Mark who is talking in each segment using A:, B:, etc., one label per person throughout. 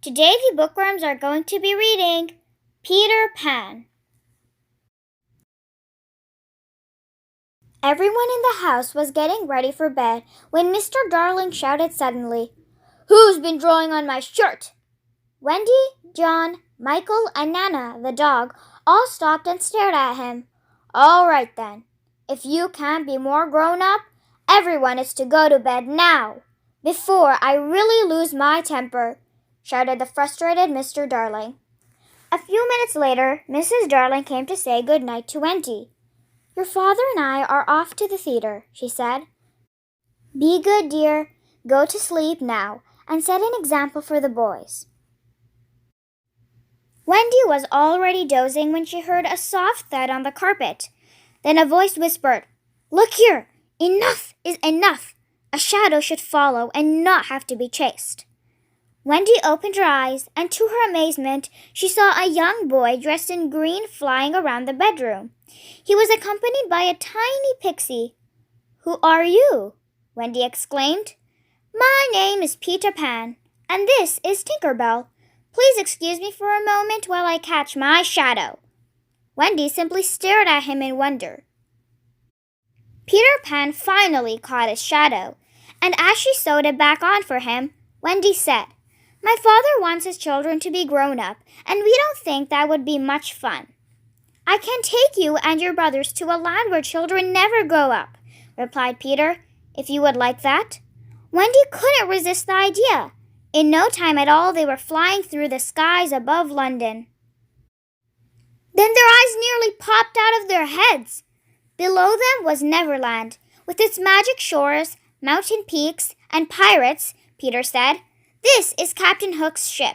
A: Today the bookworms are going to be reading Peter Pan. Everyone in the house was getting ready for bed when Mr. Darling shouted suddenly, "Who's been drawing on my shirt?" Wendy, John, Michael, and Nana, the dog, all stopped and stared at him. "All right then. If you can't be more grown up, everyone is to go to bed now, before I really lose my temper," shouted the frustrated Mr. Darling. A few minutes later, Mrs. Darling came to say good night to Wendy. "Your father and I are off to the theater," she said. "Be good, dear. Go to sleep now and set an example for the boys." Wendy was already dozing when she heard a soft thud on the carpet. Then a voice whispered, "Look here! Enough is enough! A shadow should follow and not have to be chased." Wendy opened her eyes, and to her amazement, she saw a young boy dressed in green flying around the bedroom. He was accompanied by a tiny pixie. "Who are you?" Wendy exclaimed. "My name is Peter Pan, and this is Tinker Bell. Please excuse me for a moment while I catch my shadow." Wendy simply stared at him in wonder. Peter Pan finally caught his shadow, and as she sewed it back on for him, Wendy said, "My father wants his children to be grown up, and we don't think that would be much fun." "I can take you and your brothers to a land where children never grow up," replied Peter, "if you would like that." Wendy couldn't resist the idea. In no time at all, they were flying through the skies above London. Then their eyes nearly popped out of their heads. Below them was Neverland, with its magic shores, mountain peaks, and pirates, Peter said. "This is Captain Hook's ship.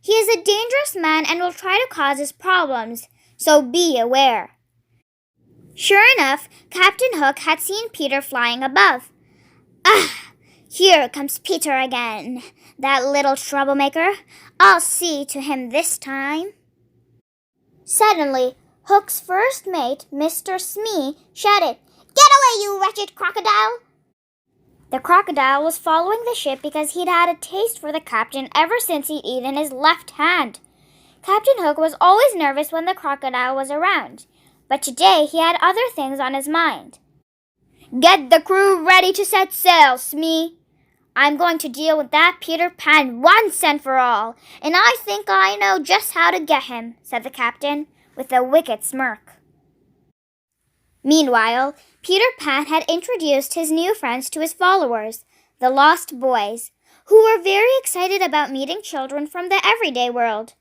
A: He is a dangerous man and will try to cause us problems, so be aware." Sure enough, Captain Hook had seen Peter flying above. "Ah, here comes Peter again, that little troublemaker. I'll see to him this time." Suddenly, Hook's first mate, Mr. Smee, shouted, "Get away, you wretched crocodile!" The crocodile was following the ship because he'd had a taste for the captain ever since he'd eaten his left hand. Captain Hook was always nervous when the crocodile was around, but today he had other things on his mind. "Get the crew ready to set sail, Smee. I'm going to deal with that Peter Pan once and for all, and I think I know just how to get him," said the captain, with a wicked smirk. Meanwhile, Peter Pan had introduced his new friends to his followers, the Lost Boys, who were very excited about meeting children from the everyday world.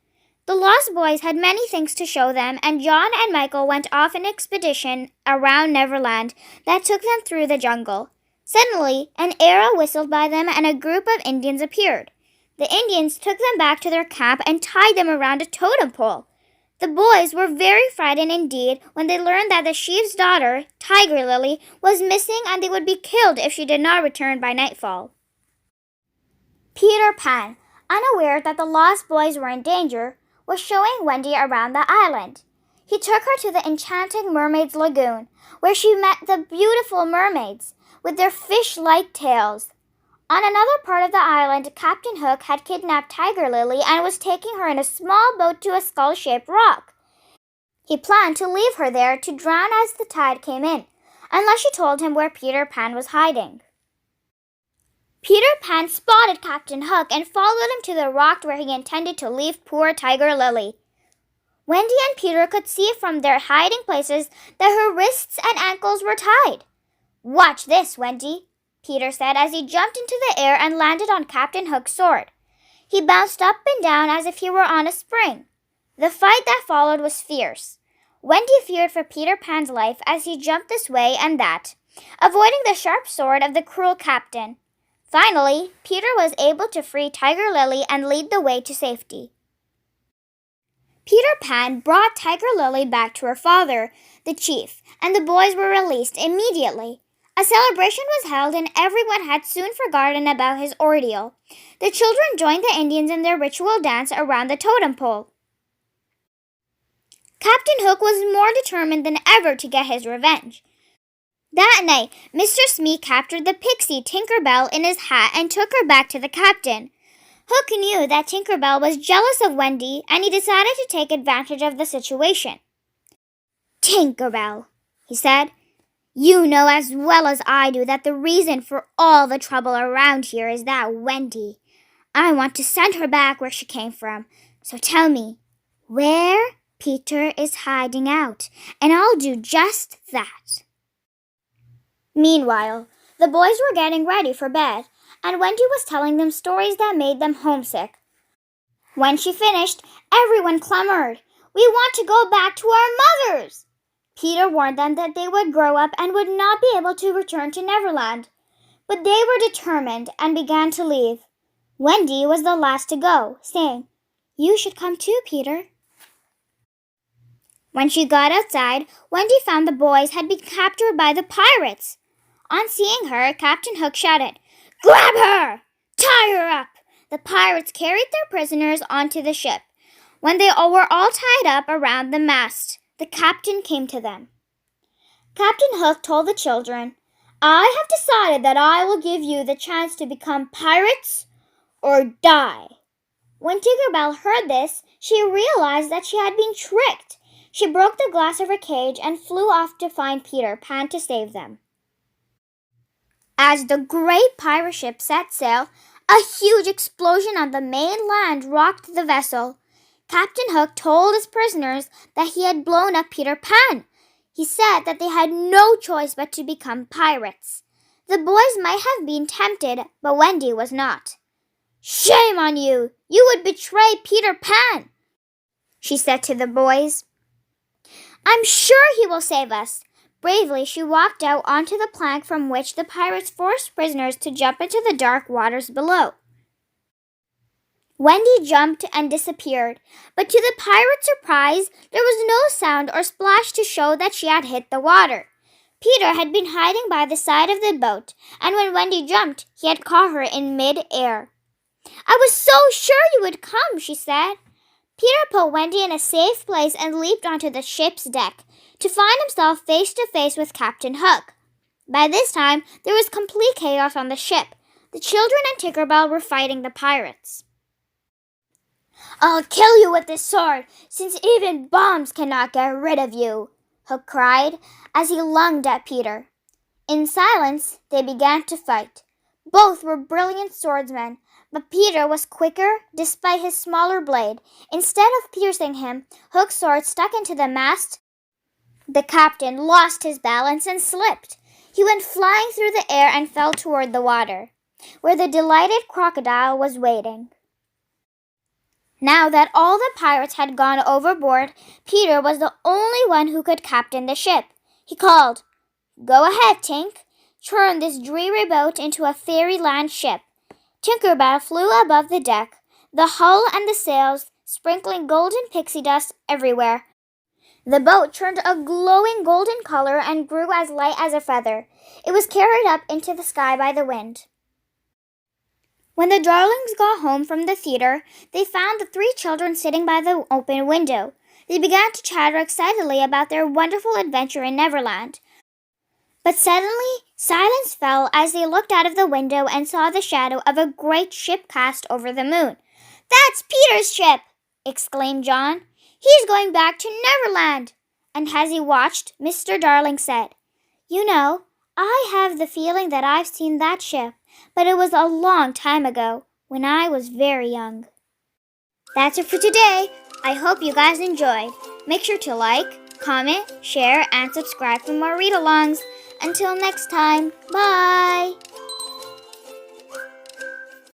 A: The Lost Boys had many things to show them, and John and Michael went off an expedition around Neverland that took them through the jungle. Suddenly, an arrow whistled by them and a group of Indians appeared. The Indians took them back to their camp and tied them around a totem pole. The boys were very frightened indeed when they learned that the chief's daughter, Tiger Lily, was missing and they would be killed if she did not return by nightfall. Peter Pan, unaware that the Lost Boys were in danger, was showing Wendy around the island. He took her to the enchanting Mermaid's Lagoon, where she met the beautiful mermaids with their fish-like tails. On another part of the island, Captain Hook had kidnapped Tiger Lily and was taking her in a small boat to a skull-shaped rock. He planned to leave her there to drown as the tide came in, unless she told him where Peter Pan was hiding. Peter Pan spotted Captain Hook and followed him to the rock where he intended to leave poor Tiger Lily. Wendy and Peter could see from their hiding places that her wrists and ankles were tied. "Watch this, Wendy," Peter said as he jumped into the air and landed on Captain Hook's sword. He bounced up and down as if he were on a spring. The fight that followed was fierce. Wendy feared for Peter Pan's life as he jumped this way and that, avoiding the sharp sword of the cruel captain. Finally, Peter was able to free Tiger Lily and lead the way to safety. Peter Pan brought Tiger Lily back to her father, the chief, and the boys were released immediately. A celebration was held and everyone had soon forgotten about his ordeal. The children joined the Indians in their ritual dance around the totem pole. Captain Hook was more determined than ever to get his revenge. That night, Mr. Smee captured the pixie Tinker Bell in his hat and took her back to the captain. Hook knew that Tinker Bell was jealous of Wendy, and he decided to take advantage of the situation. "Tinker Bell," he said, "you know as well as I do that the reason for all the trouble around here is that Wendy. I want to send her back where she came from. So tell me, where Peter is hiding out, and I'll do just that." Meanwhile, the boys were getting ready for bed, and Wendy was telling them stories that made them homesick. When she finished, everyone clamored, "We want to go back to our mothers!" Peter warned them that they would grow up and would not be able to return to Neverland. But they were determined and began to leave. Wendy was the last to go, saying, "You should come too, Peter." When she got outside, Wendy found the boys had been captured by the pirates. On seeing her, Captain Hook shouted, "Grab her! Tie her up!" The pirates carried their prisoners onto the ship. When they all were all tied up around the mast, the captain came to them. Captain Hook told the children, "I have decided that I will give you the chance to become pirates or die." When Tinker Bell heard this, she realized that she had been tricked. She broke the glass of her cage and flew off to find Peter Pan to save them. As the great pirate ship set sail, a huge explosion on the main land rocked the vessel. Captain Hook told his prisoners that he had blown up Peter Pan. He said that they had no choice but to become pirates. The boys might have been tempted, but Wendy was not. "Shame on you! You would betray Peter Pan," she said to the boys. "I'm sure he will save us." Bravely, she walked out onto the plank from which the pirates forced prisoners to jump into the dark waters below. Wendy jumped and disappeared, but to the pirates' surprise, there was no sound or splash to show that she had hit the water. Peter had been hiding by the side of the boat, and when Wendy jumped, he had caught her in mid-air. "I was so sure you would come," she said. Peter put Wendy in a safe place and leaped onto the ship's deck, to find himself face to face with Captain Hook. By this time, there was complete chaos on the ship. The children and Tinker Bell were fighting the pirates. "I'll kill you with this sword, since even bombs cannot get rid of you," Hook cried as he lunged at Peter. In silence, they began to fight. Both were brilliant swordsmen, but Peter was quicker despite his smaller blade. Instead of piercing him, Hook's sword stuck into the mast. The captain lost his balance and slipped. He went flying through the air and fell toward the water, where the delighted crocodile was waiting. Now that all the pirates had gone overboard, Peter was the only one who could captain the ship. He called, "Go ahead, Tink. Turn this dreary boat into a fairyland ship." Tinker Bell flew above the deck, the hull and the sails sprinkling golden pixie dust everywhere. The boat turned a glowing golden color and grew as light as a feather. It was carried up into the sky by the wind. When the darlings got home from the theater, they found the three children sitting by the open window. They began to chatter excitedly about their wonderful adventure in Neverland. But suddenly, silence fell as they looked out of the window and saw the shadow of a great ship cast over the moon. "That's Peter's ship!" exclaimed John. "He's going back to Neverland!" And as he watched, Mr. Darling said, "You know, I have the feeling that I've seen that ship, but it was a long time ago, when I was very young." That's it for today. I hope you guys enjoyed. Make sure to like, comment, share, and subscribe for more read-alongs. Until next time, bye!